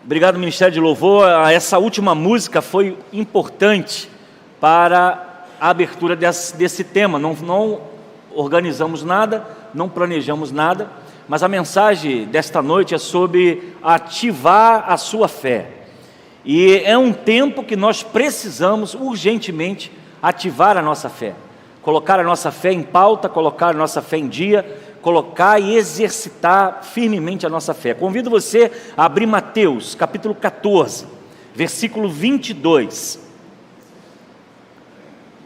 Obrigado, Ministério de Louvor. Essa última música foi importante para a abertura desse tema. Não organizamos nada, não planejamos nada, mas a mensagem desta noite é sobre ativar a sua fé. E é um tempo que nós precisamos urgentemente ativar a nossa fé, colocar a nossa fé em pauta, colocar a nossa fé em dia, colocar e exercitar firmemente a nossa fé. Convido você a abrir Mateus, capítulo 14, versículo 22.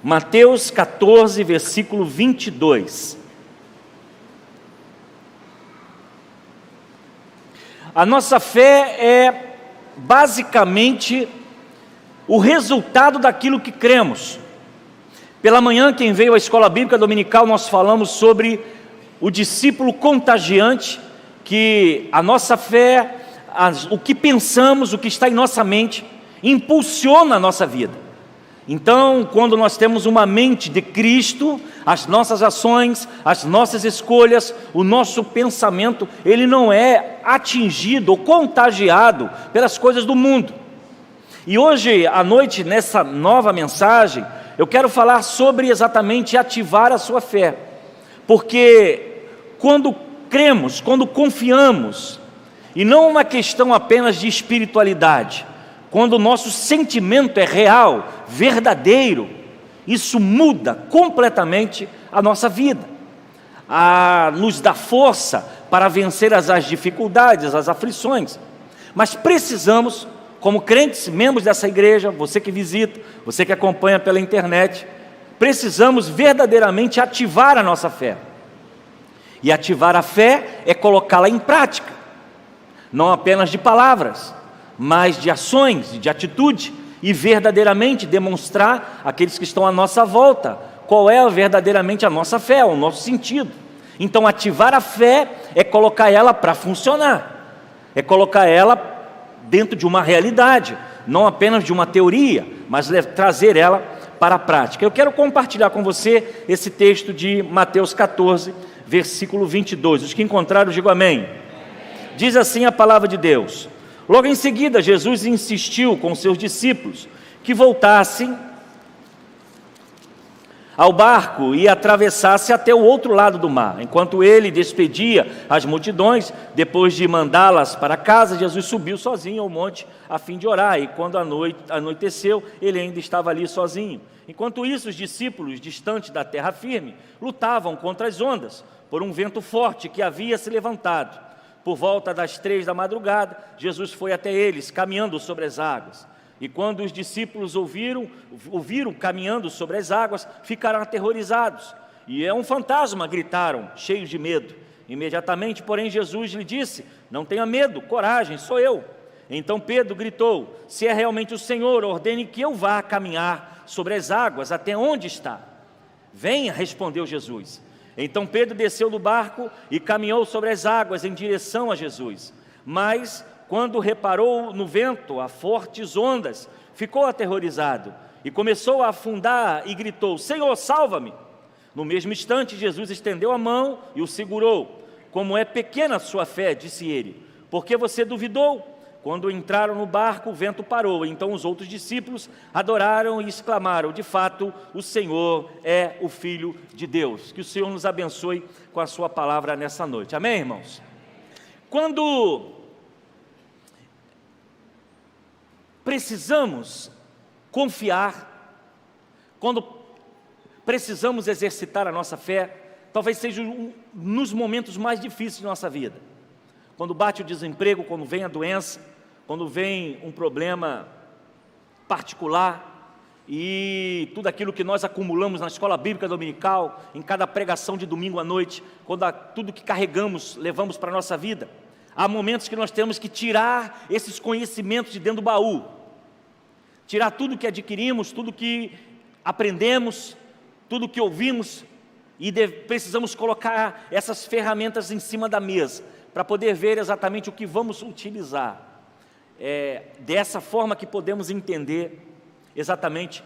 Mateus 14, versículo 22. A nossa fé é basicamente o resultado daquilo que cremos. Pela manhã, quem veio à escola bíblica dominical, nós falamos sobre o discípulo contagiante, que a nossa fé, o que pensamos, o que está em nossa mente, impulsiona a nossa vida. Então, quando nós temos uma mente de Cristo, as nossas ações, as nossas escolhas, o nosso pensamento, ele não é atingido ou contagiado pelas coisas do mundo. E hoje à noite, nessa nova mensagem, eu quero falar sobre exatamente ativar a sua fé, porque quando cremos, quando confiamos, e não uma questão apenas de espiritualidade, quando o nosso sentimento é real, verdadeiro, isso muda completamente a nossa vida, nos dá força para vencer as dificuldades, as aflições. Mas precisamos, como crentes, membros dessa igreja, você que visita, você que acompanha pela internet, precisamos verdadeiramente ativar a nossa fé. E ativar a fé é colocá-la em prática, não apenas de palavras, mas de ações, de atitude, e verdadeiramente demonstrar àqueles que estão à nossa volta qual é verdadeiramente a nossa fé, o nosso sentido. Então, ativar a fé é colocar ela para funcionar, é colocar ela dentro de uma realidade, não apenas de uma teoria, mas trazer ela para a prática. Eu quero compartilhar com você esse texto de Mateus 14, versículo 22. Os que encontraram, digam amém. Diz assim a palavra de Deus: logo em seguida, Jesus insistiu com seus discípulos que voltassem ao barco e atravessasse até o outro lado do mar. Enquanto ele despedia as multidões, depois de mandá-las para casa, Jesus subiu sozinho ao monte a fim de orar. E quando anoiteceu, ele ainda estava ali sozinho. Enquanto isso, os discípulos, distantes da terra firme, lutavam contra as ondas, por um vento forte que havia se levantado. Por volta das 3 da madrugada, Jesus foi até eles, caminhando sobre as águas. E quando os discípulos ouviram caminhando sobre as águas, ficaram aterrorizados. E é um fantasma, gritaram, cheios de medo. Imediatamente, porém, Jesus lhe disse: não tenha medo, coragem, sou eu. Então Pedro gritou: se é realmente o Senhor, ordene que eu vá caminhar sobre as águas até onde está. Venha, respondeu Jesus. Então Pedro desceu do barco e caminhou sobre as águas em direção a Jesus. Mas, quando reparou no vento, a fortes ondas, ficou aterrorizado e começou a afundar e gritou: Senhor, salva-me! No mesmo instante, Jesus estendeu a mão e o segurou. Como é pequena a sua fé, disse ele, porque você duvidou? Quando entraram no barco, o vento parou. Então os outros discípulos adoraram e exclamaram: de fato, o Senhor é o Filho de Deus. Que o Senhor nos abençoe com a sua palavra nessa noite. Amém, irmãos? Quando precisamos confiar, quando precisamos exercitar a nossa fé, talvez seja nos momentos mais difíceis de nossa vida. Quando bate o desemprego, quando vem a doença, quando vem um problema particular e tudo aquilo que nós acumulamos na escola bíblica dominical, em cada pregação de domingo à noite, tudo que carregamos, levamos para a nossa vida, há momentos que nós temos que tirar esses conhecimentos de dentro do baú, tirar tudo que adquirimos, tudo que aprendemos, tudo que ouvimos, e precisamos colocar essas ferramentas em cima da mesa, para poder ver exatamente o que vamos utilizar. Dessa forma que podemos entender exatamente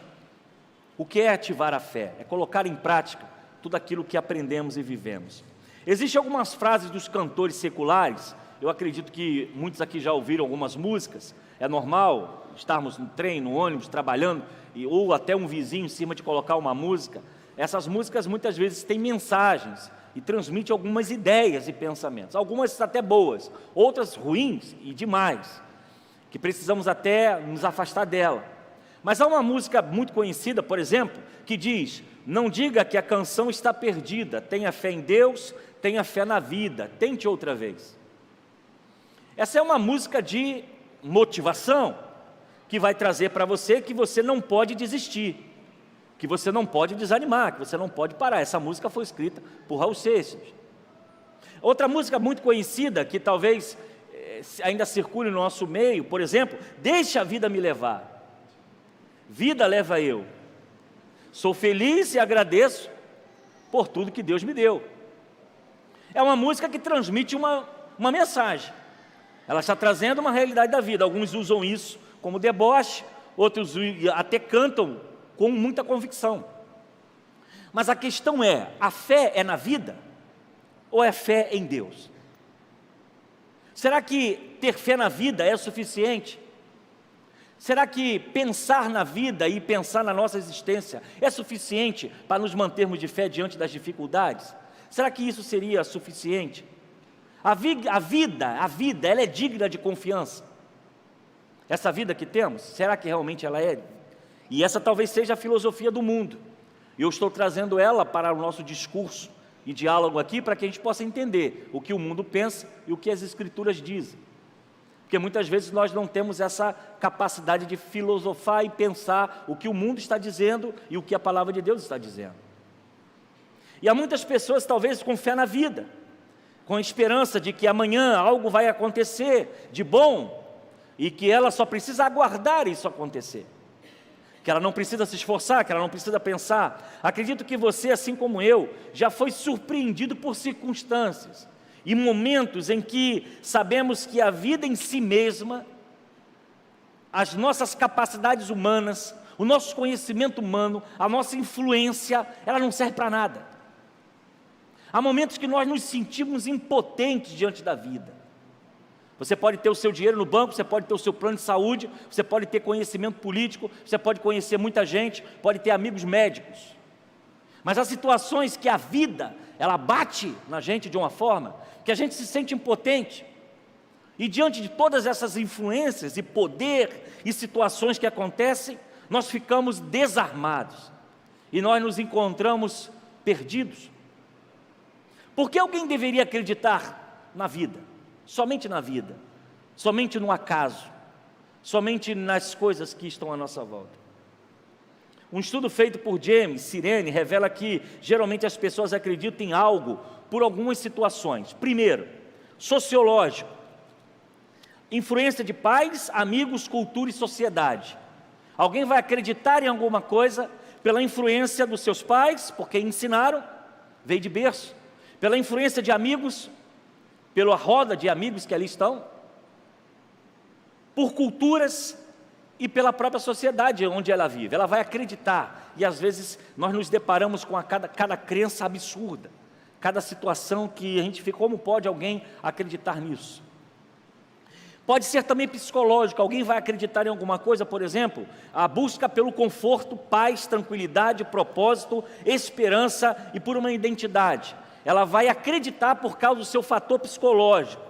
o que é ativar a fé, é colocar em prática tudo aquilo que aprendemos e vivemos. Existem algumas frases dos cantores seculares Eu acredito que muitos aqui já ouviram algumas músicas. É normal estarmos no trem, no ônibus, trabalhando, ou até um vizinho em cima de colocar uma música. Essas músicas muitas vezes têm mensagens e transmitem algumas ideias e pensamentos. Algumas até boas, outras ruins e demais, que precisamos até nos afastar dela. Mas há uma música muito conhecida, por exemplo, que diz: não diga que a canção está perdida, tenha fé em Deus, tenha fé na vida, tente outra vez. Essa é uma música de motivação, que vai trazer para você que você não pode desistir, que você não pode desanimar, que você não pode parar. Essa música foi escrita por Raul Seixas. Outra música muito conhecida, que talvez ainda circule no nosso meio, por exemplo: deixa a vida me levar, vida leva eu, sou feliz e agradeço por tudo que Deus me deu. É uma música que transmite uma mensagem. Ela está trazendo uma realidade da vida. Alguns usam isso como deboche, outros até cantam com muita convicção. Mas a questão é: a fé é na vida ou é fé em Deus? Será que ter fé na vida é suficiente? Será que pensar na vida e pensar na nossa existência é suficiente para nos mantermos de fé diante das dificuldades? Será que isso seria suficiente? A vida, ela é digna de confiança. Essa vida que temos, será que realmente ela é? E essa talvez seja a filosofia do mundo. Eu estou trazendo ela para o nosso discurso e diálogo aqui, para que a gente possa entender o que o mundo pensa e o que as Escrituras dizem. Porque muitas vezes nós não temos essa capacidade de filosofar e pensar o que o mundo está dizendo e o que a palavra de Deus está dizendo. E há muitas pessoas talvez com fé na vida, com a esperança de que amanhã algo vai acontecer de bom, e que ela só precisa aguardar isso acontecer, que ela não precisa se esforçar, que ela não precisa pensar. Acredito que você, assim como eu, já foi surpreendido por circunstâncias e momentos em que sabemos que a vida em si mesma, as nossas capacidades humanas, o nosso conhecimento humano, a nossa influência, ela não serve para nada. Há momentos que nós nos sentimos impotentes diante da vida. Você pode ter o seu dinheiro no banco, você pode ter o seu plano de saúde, você pode ter conhecimento político, você pode conhecer muita gente, pode ter amigos médicos. Mas há situações que a vida, ela bate na gente de uma forma que a gente se sente impotente. E diante de todas essas influências e poder e situações que acontecem, nós ficamos desarmados e nós nos encontramos perdidos. Por que alguém deveria acreditar na vida? Somente na vida, somente no acaso, somente nas coisas que estão à nossa volta. Um estudo feito por James Sirene revela que geralmente as pessoas acreditam em algo por algumas situações. Primeiro, sociológico, influência de pais, amigos, cultura e sociedade. Alguém vai acreditar em alguma coisa pela influência dos seus pais, porque ensinaram, veio de berço, pela influência de amigos, pela roda de amigos que ali estão, por culturas e pela própria sociedade onde ela vive. Ela vai acreditar, e às vezes nós nos deparamos com cada crença absurda, cada situação que a gente fica: como pode alguém acreditar nisso? Pode ser também psicológico. Alguém vai acreditar em alguma coisa, por exemplo, a busca pelo conforto, paz, tranquilidade, propósito, esperança e por uma identidade. Ela vai acreditar por causa do seu fator psicológico.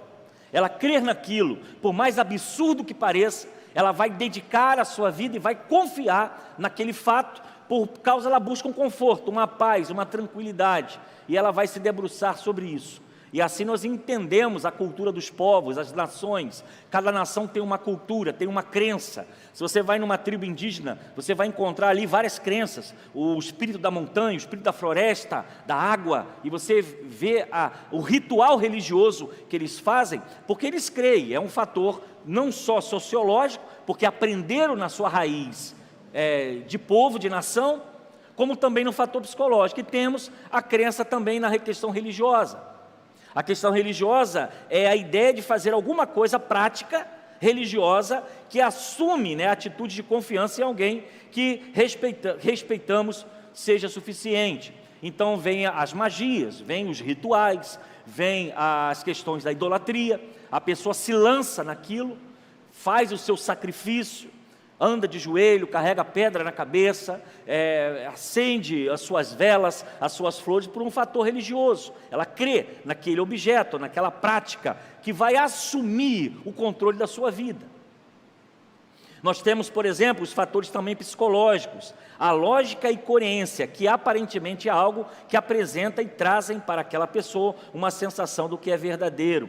Ela crer naquilo, por mais absurdo que pareça, ela vai dedicar a sua vida e vai confiar naquele fato, por causa ela busca um conforto, uma paz, uma tranquilidade, e ela vai se debruçar sobre isso. E assim nós entendemos a cultura dos povos, as nações. Cada nação tem uma cultura, tem uma crença. Se você vai numa tribo indígena, você vai encontrar ali várias crenças: o espírito da montanha, o espírito da floresta, da água, e você vê o ritual religioso que eles fazem, porque eles creem. É um fator não só sociológico, porque aprenderam na sua raiz de povo, de nação, como também no fator psicológico. E temos a crença também na questão religiosa. A questão religiosa é a ideia de fazer alguma coisa prática, religiosa, que assume a atitude de confiança em alguém que respeitamos seja suficiente. Então vem as magias, vem os rituais, vem as questões da idolatria, a pessoa se lança naquilo, faz o seu sacrifício, anda de joelho, carrega pedra na cabeça, acende as suas velas, as suas flores por um fator religioso. Ela crê naquele objeto, naquela prática que vai assumir o controle da sua vida. Nós temos, por exemplo, os fatores também psicológicos, a lógica e coerência, que aparentemente é algo que apresenta e trazem para aquela pessoa uma sensação do que é verdadeiro.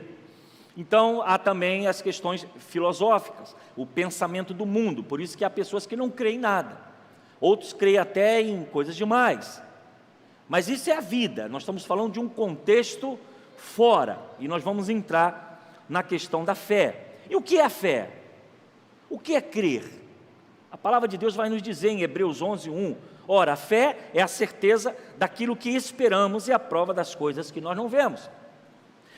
Então, há também as questões filosóficas, o pensamento do mundo, por isso que há pessoas que não creem em nada, outros creem até em coisas demais, mas isso é a vida, nós estamos falando de um contexto fora, e nós vamos entrar na questão da fé. E o que é a fé? O que é crer? A palavra de Deus vai nos dizer em Hebreus 11:1, ora, a fé é a certeza daquilo que esperamos e a prova das coisas que nós não vemos.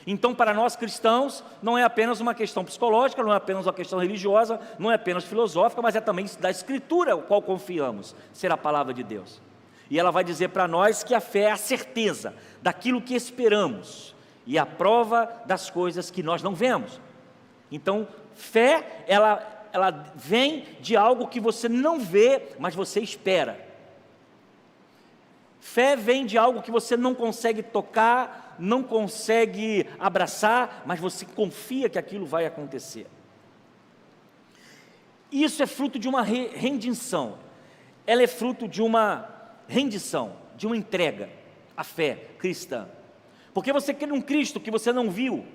Então, para nós cristãos, não é apenas uma questão psicológica, não é apenas uma questão religiosa, não é apenas filosófica, mas é também da Escritura, o qual confiamos, ser a palavra de Deus. E ela vai dizer para nós que a fé é a certeza daquilo que esperamos e a prova das coisas que nós não vemos. Então, fé, ela vem de algo que você não vê, mas você espera. Fé vem de algo que você não consegue tocar, não consegue abraçar, mas você confia que aquilo vai acontecer. Isso é fruto de uma rendição. Ela é fruto de uma rendição, de uma entrega, a fé cristã. Porque você crê num Cristo que você não viu.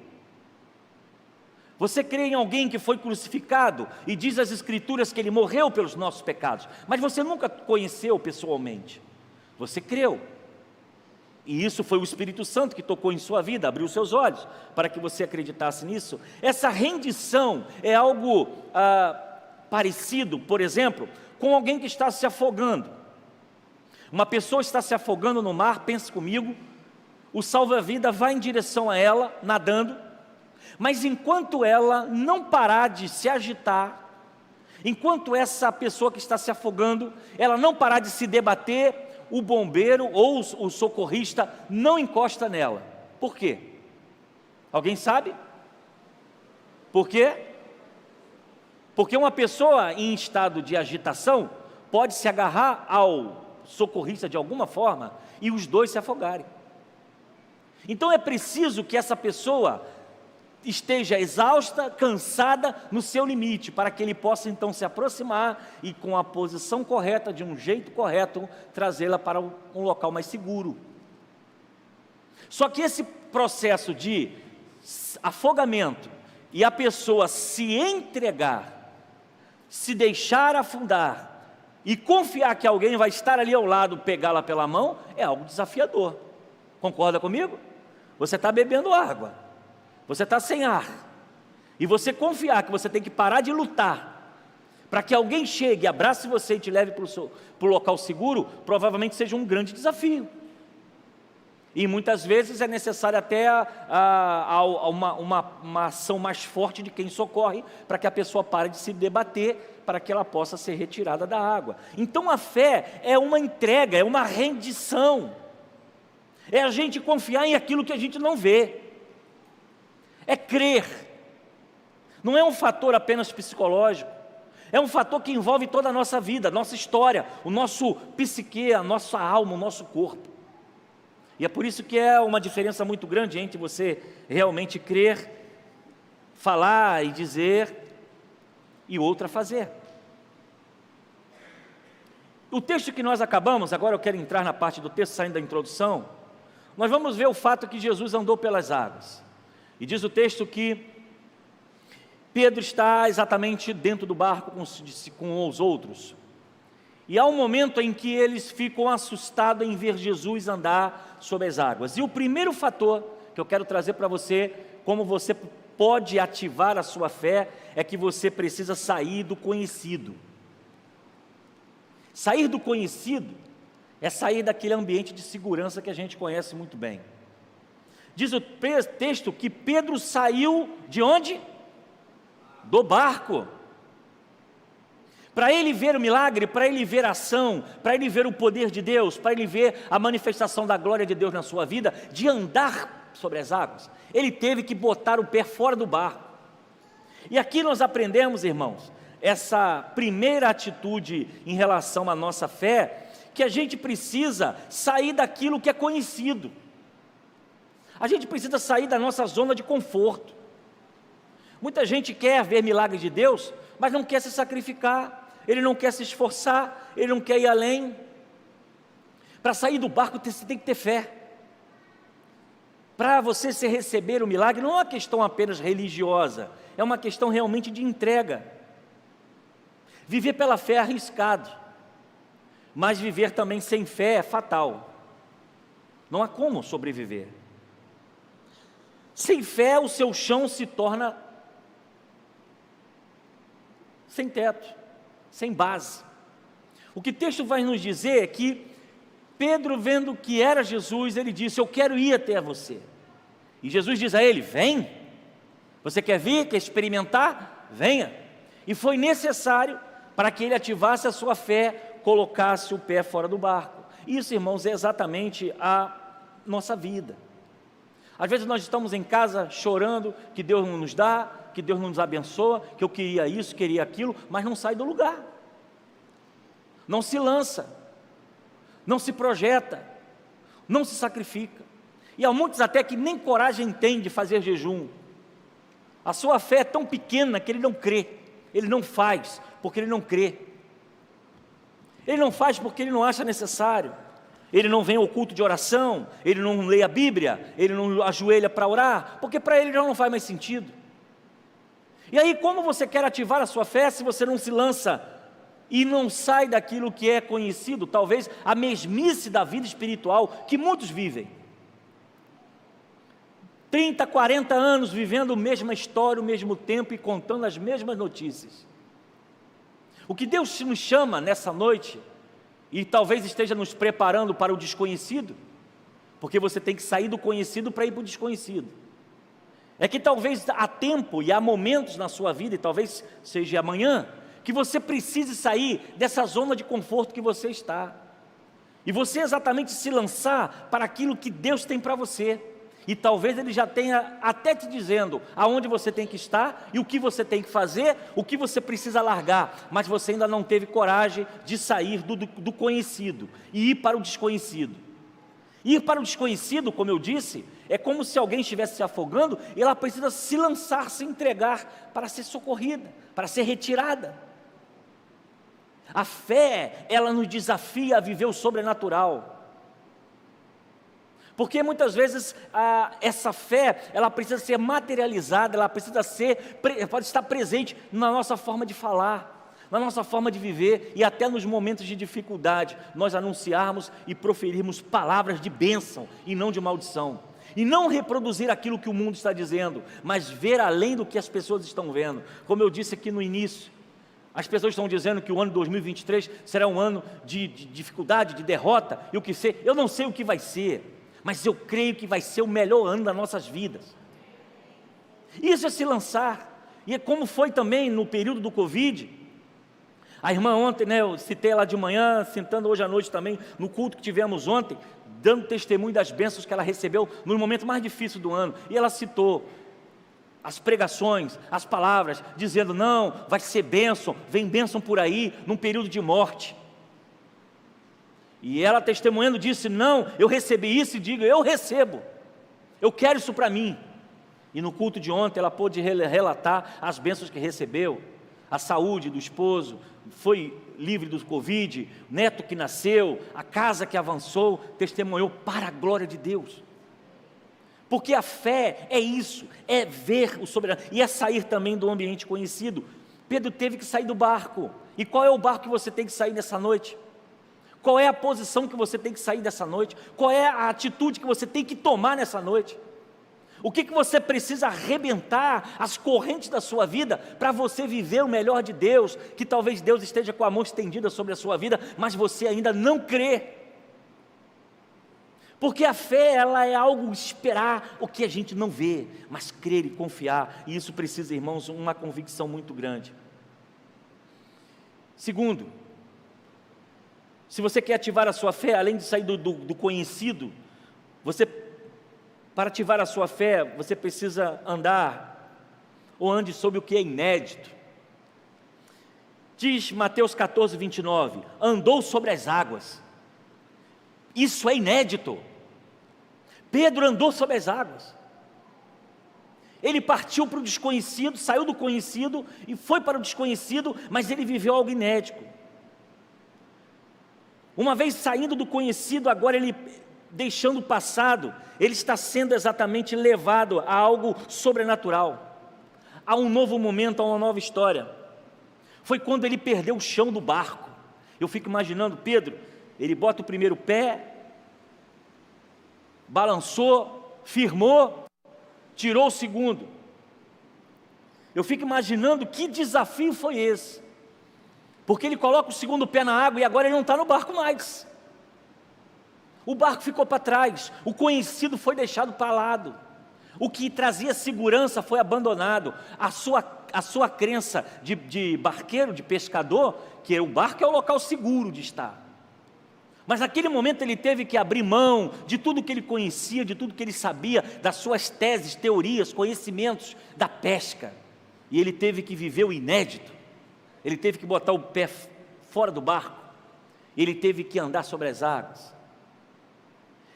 Você crê em alguém que foi crucificado e diz as Escrituras que ele morreu pelos nossos pecados, mas você nunca conheceu pessoalmente. Você creu, e isso foi o Espírito Santo que tocou em sua vida, abriu seus olhos para que você acreditasse nisso. Essa rendição é algo parecido, por exemplo, com alguém que está se afogando. Uma pessoa está se afogando no mar, pense comigo, o salva-vida vai em direção a ela, nadando, mas enquanto ela não parar de se agitar, enquanto essa pessoa que está se afogando, ela não parar de se debater, o bombeiro ou o socorrista não encosta nela. Por quê? Alguém sabe? Por quê? Porque uma pessoa em estado de agitação pode se agarrar ao socorrista de alguma forma e os dois se afogarem. Então é preciso que essa pessoa esteja exausta, cansada, no seu limite, para que ele possa então se aproximar e com a posição correta, de um jeito correto, trazê-la para um local mais seguro. Só que esse processo de afogamento e a pessoa se entregar, se deixar afundar e confiar que alguém vai estar ali ao lado, pegá-la pela mão, é algo desafiador. Concorda comigo? Você está bebendo água, você está sem ar, e você confiar que você tem que parar de lutar para que alguém chegue, abrace você e te leve para o local seguro, provavelmente seja um grande desafio. E muitas vezes é necessário até uma ação mais forte de quem socorre, para que a pessoa pare de se debater, para que ela possa ser retirada da água. Então a fé é uma entrega, é uma rendição, é a gente confiar em aquilo que a gente não vê. É crer, não é um fator apenas psicológico, é um fator que envolve toda a nossa vida, a nossa história, o nosso psique, a nossa alma, o nosso corpo. E é por isso que é uma diferença muito grande entre você realmente crer, falar e dizer, e outra fazer. O texto que nós acabamos, agora eu quero entrar na parte do texto, saindo da introdução, nós vamos ver o fato que Jesus andou pelas águas. E diz o texto que Pedro está exatamente dentro do barco com os outros. E há um momento em que eles ficam assustados em ver Jesus andar sobre as águas. E o primeiro fator que eu quero trazer para você, como você pode ativar a sua fé, é que você precisa sair do conhecido. Sair do conhecido é sair daquele ambiente de segurança que a gente conhece muito bem. Diz o texto que Pedro saiu de onde? Do barco. Para ele ver o milagre, para ele ver a ação, para ele ver o poder de Deus, para ele ver a manifestação da glória de Deus na sua vida, de andar sobre as águas, ele teve que botar o pé fora do barco. E aqui nós aprendemos, irmãos, essa primeira atitude em relação à nossa fé, que a gente precisa sair daquilo que é conhecido. A gente precisa sair da nossa zona de conforto. Muita gente quer ver milagres de Deus, mas não quer se sacrificar, ele não quer se esforçar, ele não quer ir além. Para sair do barco você tem que ter fé. Para você se receber o milagre, não é uma questão apenas religiosa, é uma questão realmente de entrega. Viver pela fé é arriscado, mas viver também sem fé é fatal. Não há como sobreviver. Sem fé, o seu chão se torna sem teto, sem base. O que o texto vai nos dizer é que Pedro, vendo que era Jesus, ele disse: eu quero ir até você. E Jesus diz a ele: vem. Você quer vir, quer experimentar? Venha. E foi necessário para que ele ativasse a sua fé, colocasse o pé fora do barco. Isso, irmãos, é exatamente a nossa vida. Às vezes nós estamos em casa chorando que Deus não nos dá, que Deus não nos abençoa, que eu queria isso, queria aquilo, mas não sai do lugar, não se lança, não se projeta, não se sacrifica. E há muitos até que nem coragem têm de fazer jejum. A sua fé é tão pequena que ele não crê, ele não faz porque ele não crê, ele não faz porque ele não acha necessário. Ele não vem ao culto de oração, ele não lê a Bíblia, ele não ajoelha para orar, porque para ele já não faz mais sentido. E aí, como você quer ativar a sua fé se você não se lança e não sai daquilo que é conhecido, talvez a mesmice da vida espiritual que muitos vivem? 30, 40 anos vivendo a mesma história, o mesmo tempo e contando as mesmas notícias. O que Deus nos chama nessa noite, e talvez esteja nos preparando para o desconhecido, porque você tem que sair do conhecido para ir para o desconhecido, é que talvez há tempo e há momentos na sua vida, e talvez seja amanhã, que você precise sair dessa zona de conforto que você está, e você exatamente se lançar para aquilo que Deus tem para você. E talvez Ele já tenha até te dizendo aonde você tem que estar e o que você tem que fazer, o que você precisa largar, mas você ainda não teve coragem de sair do conhecido e ir para o desconhecido. Ir para o desconhecido, como eu disse, é como se alguém estivesse se afogando e ela precisa se lançar, se entregar para ser socorrida, para ser retirada. A fé, ela nos desafia a viver o sobrenatural. Porque muitas vezes essa fé, ela precisa ser materializada, ela precisa pode estar presente na nossa forma de falar, na nossa forma de viver, e até nos momentos de dificuldade, nós anunciarmos e proferirmos palavras de bênção e não de maldição. E não reproduzir aquilo que o mundo está dizendo, mas ver além do que as pessoas estão vendo. Como eu disse aqui no início, as pessoas estão dizendo que o ano 2023 será um ano de dificuldade, de derrota, e o que ser, eu não sei o que vai ser, mas eu creio que vai ser o melhor ano das nossas vidas. Isso é se lançar. E é como foi também no período do Covid. A irmã ontem, eu citei ela de manhã, sentando hoje à noite também, no culto que tivemos ontem, dando testemunho das bênçãos que ela recebeu no momento mais difícil do ano. E ela citou as pregações, as palavras, dizendo: não, vai ser bênção, vem bênção por aí, num período de morte. E ela testemunhando disse: não, eu recebi isso, e digo: eu recebo, eu quero isso para mim. E no culto de ontem ela pôde relatar as bênçãos que recebeu, a saúde do esposo, foi livre do Covid, neto que nasceu, a casa que avançou, testemunhou para a glória de Deus. Porque a fé é isso, é ver o sobrenatural, e é sair também do ambiente conhecido. Pedro teve que sair do barco. E qual é o barco que você tem que sair nessa noite? Qual é a posição que você tem que sair dessa noite? Qual é a atitude que você tem que tomar nessa noite? O que você precisa arrebentar as correntes da sua vida para você viver o melhor de Deus, que talvez Deus esteja com a mão estendida sobre a sua vida, mas você ainda não crê. Porque a fé, ela é algo esperar o que a gente não vê, mas crer e confiar, e isso precisa, irmãos, uma convicção muito grande. Segundo, se você quer ativar a sua fé, além de sair do conhecido, você Para ativar a sua fé, você precisa andar, ou ande sobre o que é inédito. Diz Mateus 14, 29, andou sobre as águas. Isso é inédito. Pedro andou sobre as águas. Ele partiu para o desconhecido, saiu do conhecido e foi para o desconhecido, mas ele viveu algo inédito. Uma vez saindo do conhecido, agora ele deixando o passado, ele está sendo exatamente levado a algo sobrenatural, a um novo momento, a uma nova história. Foi quando ele perdeu o chão do barco. Eu fico imaginando Pedro, ele bota o primeiro pé, balançou, firmou, tirou o segundo. Eu fico imaginando que desafio foi esse, porque ele coloca o segundo pé na água e agora ele não está no barco mais. O barco ficou para trás, o conhecido foi deixado para lado, o que trazia segurança foi abandonado. A sua crença de barqueiro, de pescador, que o barco é o local seguro de estar. Mas naquele momento ele teve que abrir mão de tudo que ele conhecia, de tudo que ele sabia, das suas teses, teorias, conhecimentos da pesca. E ele teve que viver o inédito. Ele teve que botar o pé fora do barco. Ele teve que andar sobre as águas.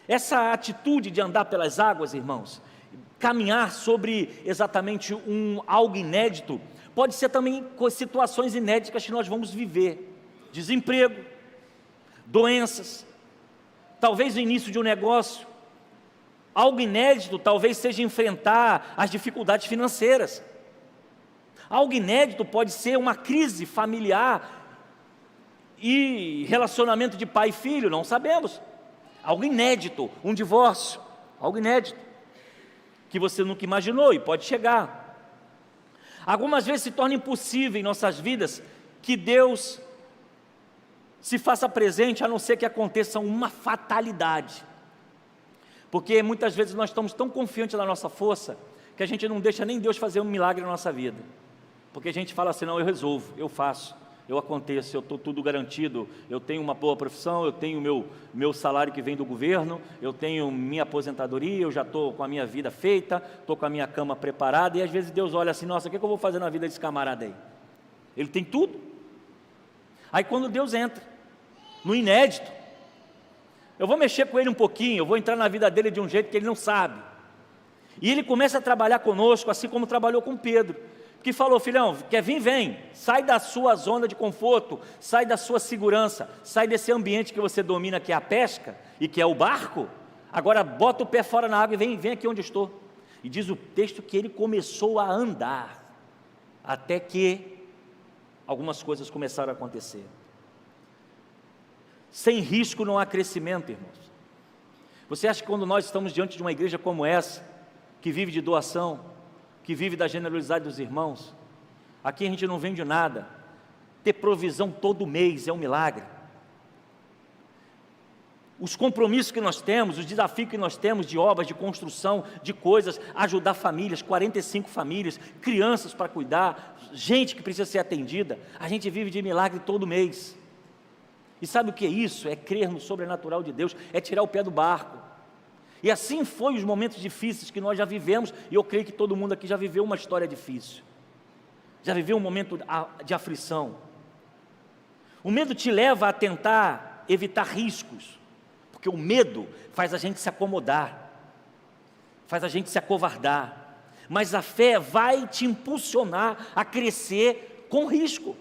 Essa atitude de andar pelas águas, irmãos, caminhar sobre exatamente algo inédito, pode ser também com situações inéditas que nós vamos viver. Desemprego, doenças, talvez o início de um negócio. Algo inédito talvez seja enfrentar as dificuldades financeiras. Algo inédito pode ser uma crise familiar e relacionamento de pai e filho, não sabemos. Algo inédito, um divórcio, algo inédito, que você nunca imaginou e pode chegar. Algumas vezes se torna impossível em nossas vidas que Deus se faça presente, a não ser que aconteça uma fatalidade, porque muitas vezes nós estamos tão confiantes na nossa força, que a gente não deixa nem Deus fazer um milagre na nossa vida, porque a gente fala assim, não, eu resolvo, eu faço, eu aconteço, eu estou tudo garantido, eu tenho uma boa profissão, eu tenho meu salário que vem do governo, eu tenho minha aposentadoria, eu já estou com a minha vida feita, estou com a minha cama preparada, e às vezes Deus olha assim, nossa, o que eu vou fazer na vida desse camarada aí? Ele tem tudo. Aí quando Deus entra, no inédito, eu vou mexer com ele um pouquinho, eu vou entrar na vida dele de um jeito que ele não sabe, e ele começa a trabalhar conosco, assim como trabalhou com Pedro, que falou, filhão, quer vir, vem, sai da sua zona de conforto, sai da sua segurança, sai desse ambiente que você domina, que é a pesca, e que é o barco, agora bota o pé fora na água e vem aqui onde eu estou. E diz o texto que ele começou a andar, até que algumas coisas começaram a acontecer. Sem risco não há crescimento, irmãos. Você acha que quando nós estamos diante de uma igreja como essa, que vive de doação, que vive da generosidade dos irmãos, aqui a gente não vende nada, ter provisão todo mês é um milagre. Os compromissos que nós temos, os desafios que nós temos de obras, de construção, de coisas, ajudar famílias, 45 famílias, crianças para cuidar, gente que precisa ser atendida, a gente vive de milagre todo mês. E sabe o que é isso? É crer no sobrenatural de Deus, é tirar o pé do barco. E assim foi os momentos difíceis que nós já vivemos, e eu creio que todo mundo aqui já viveu uma história difícil, já viveu um momento de aflição. O medo te leva a tentar evitar riscos, porque o medo faz a gente se acomodar, faz a gente se acovardar, mas a fé vai te impulsionar a crescer com risco.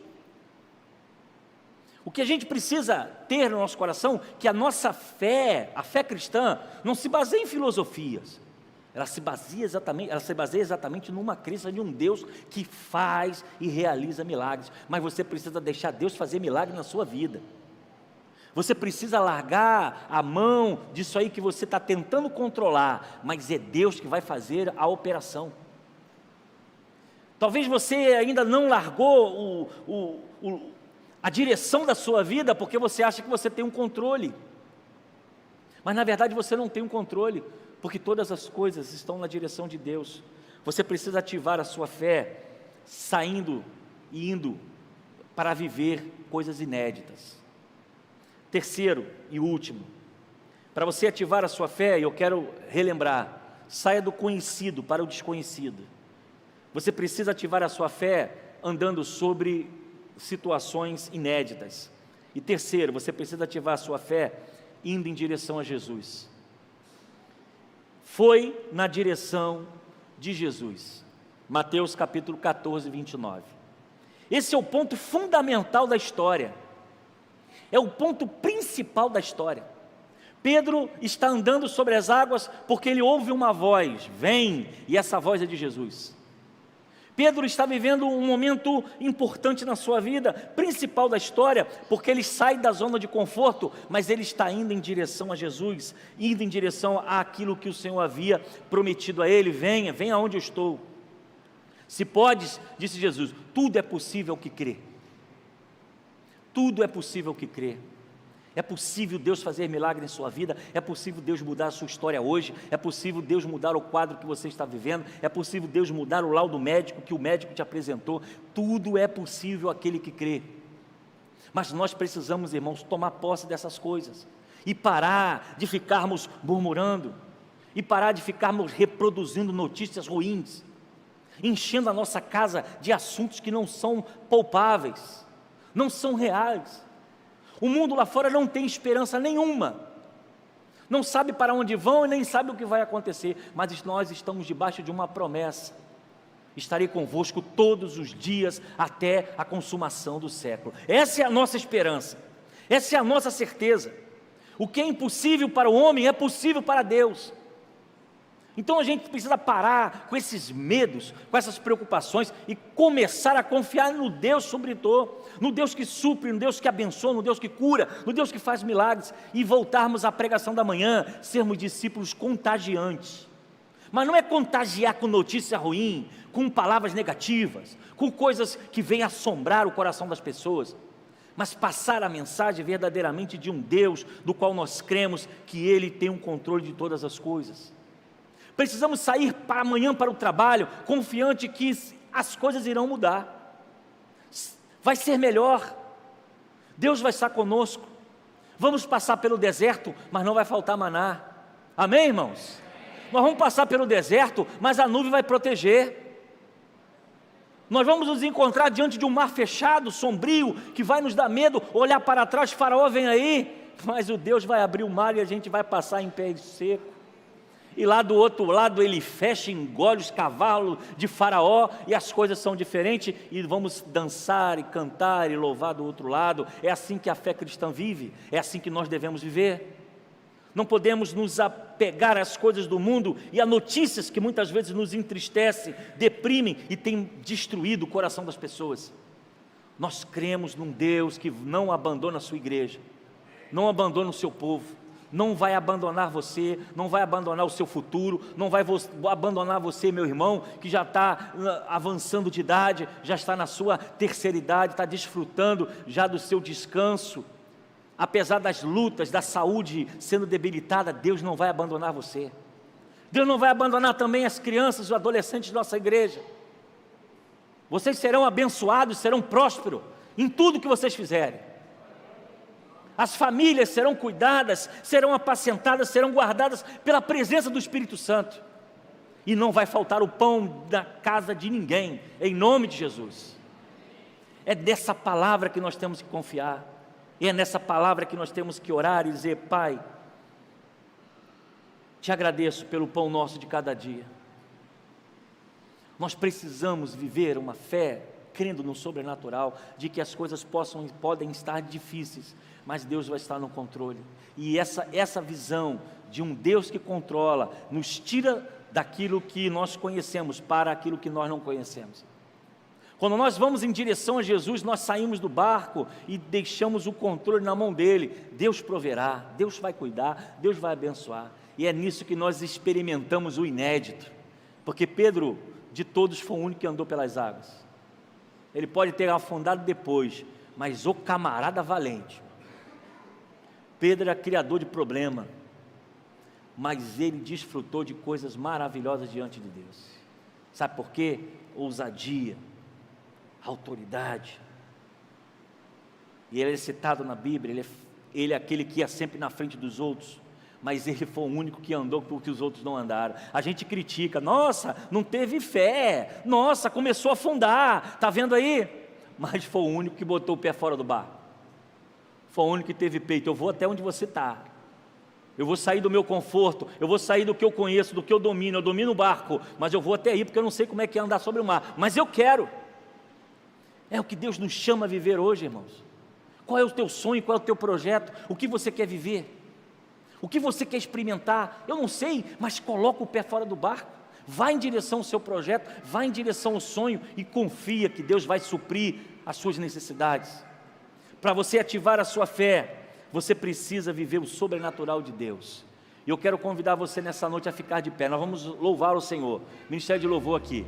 O que a gente precisa ter no nosso coração, que a nossa fé, a fé cristã, não se baseia em filosofias, ela se baseia exatamente numa crença de um Deus que faz e realiza milagres, mas você precisa deixar Deus fazer milagre na sua vida, você precisa largar a mão disso aí que você está tentando controlar, mas é Deus que vai fazer a operação. Talvez você ainda não largou a direção da sua vida, porque você acha que você tem um controle, mas na verdade você não tem um controle, porque todas as coisas estão na direção de Deus. Você precisa ativar a sua fé, saindo e indo para viver coisas inéditas. Terceiro e último, para você ativar a sua fé, eu quero relembrar, saia do conhecido para o desconhecido. Você precisa ativar a sua fé andando sobre situações inéditas. E terceiro, você precisa ativar a sua fé indo em direção a Jesus. Foi na direção de Jesus. Mateus capítulo 14, 29. Esse é o ponto fundamental da história. É o ponto principal da história. Pedro está andando sobre as águas porque ele ouve uma voz, vem, e essa voz é de Jesus. Pedro está vivendo um momento importante na sua vida, principal da história, porque ele sai da zona de conforto, mas ele está indo em direção a Jesus, indo em direção àquilo que o Senhor havia prometido a ele: venha, venha aonde eu estou. Se podes, disse Jesus, tudo é possível ao que crê. Tudo é possível ao que crê. É possível Deus fazer milagre em sua vida, é possível Deus mudar a sua história hoje, é possível Deus mudar o quadro que você está vivendo, é possível Deus mudar o laudo médico que o médico te apresentou. Tudo é possível àquele que crê. Mas nós precisamos, irmãos, tomar posse dessas coisas e parar de ficarmos murmurando, e parar de ficarmos reproduzindo notícias ruins, enchendo a nossa casa de assuntos que não são palpáveis, não são reais. O mundo lá fora não tem esperança nenhuma, não sabe para onde vão e nem sabe o que vai acontecer, mas nós estamos debaixo de uma promessa: estarei convosco todos os dias até a consumação do século. Essa é a nossa esperança, essa é a nossa certeza. O que é impossível para o homem é possível para Deus. Então a gente precisa parar com esses medos, com essas preocupações e começar a confiar no Deus sobretudo, no Deus que supre, no Deus que abençoa, no Deus que cura, no Deus que faz milagres, e voltarmos à pregação da manhã, sermos discípulos contagiantes. Mas não é contagiar com notícia ruim, com palavras negativas, com coisas que vêm assombrar o coração das pessoas, mas passar a mensagem verdadeiramente de um Deus do qual nós cremos que Ele tem o controle de todas as coisas. Precisamos sair para amanhã para o trabalho, confiante que as coisas irão mudar, vai ser melhor, Deus vai estar conosco. Vamos passar pelo deserto, mas não vai faltar maná. Amém, irmãos? Nós vamos passar pelo deserto, mas a nuvem vai proteger. Nós vamos nos encontrar diante de um mar fechado, sombrio, que vai nos dar medo, olhar para trás, Faraó vem aí, mas o Deus vai abrir o mar e a gente vai passar em pé seco. E lá do outro lado ele fecha e engole os cavalos de Faraó, e as coisas são diferentes, e vamos dançar e cantar e louvar do outro lado. É assim que a fé cristã vive, é assim que nós devemos viver. Não podemos nos apegar às coisas do mundo e a notícias que muitas vezes nos entristecem, deprimem e têm destruído o coração das pessoas. Nós cremos num Deus que não abandona a sua igreja, não abandona o seu povo, não vai abandonar você, não vai abandonar o seu futuro, não vai abandonar você, meu irmão, que já está avançando de idade, já está na sua terceira idade, está desfrutando já do seu descanso. Apesar das lutas, da saúde sendo debilitada, Deus não vai abandonar você. Deus não vai abandonar também as crianças e os adolescentes da nossa igreja. Vocês serão abençoados, serão prósperos em tudo que vocês fizerem. As famílias serão cuidadas, serão apacentadas, serão guardadas pela presença do Espírito Santo. E não vai faltar o pão da casa de ninguém, em nome de Jesus. É dessa palavra que nós temos que confiar. E é nessa palavra que nós temos que orar e dizer: Pai, te agradeço pelo pão nosso de cada dia. Nós precisamos viver uma fé crendo no sobrenatural, de que as coisas podem estar difíceis, mas Deus vai estar no controle. E essa visão de um Deus que controla, nos tira daquilo que nós conhecemos para aquilo que nós não conhecemos. Quando nós vamos em direção a Jesus, nós saímos do barco e deixamos o controle na mão dele. Deus proverá, Deus vai cuidar, Deus vai abençoar. E é nisso que nós experimentamos o inédito, porque Pedro, de todos, foi o único que andou pelas águas. Ele pode ter afundado depois, mas o camarada valente. Pedro era criador de problema, mas ele desfrutou de coisas maravilhosas diante de Deus. Sabe por quê? Ousadia, autoridade. E ele é citado na Bíblia, ele é aquele que ia sempre na frente dos outros, mas ele foi o único que andou porque os outros não andaram. A gente critica, nossa, não teve fé, nossa, começou a afundar, está vendo aí? Mas foi o único que botou o pé fora do barco, foi o único que teve peito. Eu vou até onde você está, eu vou sair do meu conforto, eu vou sair do que eu conheço, do que eu domino o barco, mas eu vou até aí, porque eu não sei como é que é andar sobre o mar, mas eu quero. É o que Deus nos chama a viver hoje, irmãos. Qual é o teu sonho, qual é o teu projeto, o que você quer viver? O que você quer experimentar? Eu não sei, mas coloca o pé fora do barco, vai em direção ao seu projeto, vai em direção ao sonho e confia que Deus vai suprir as suas necessidades. Para você ativar a sua fé, você precisa viver o sobrenatural de Deus. E eu quero convidar você nessa noite a ficar de pé. Nós vamos louvar o Senhor. Ministério de louvor aqui.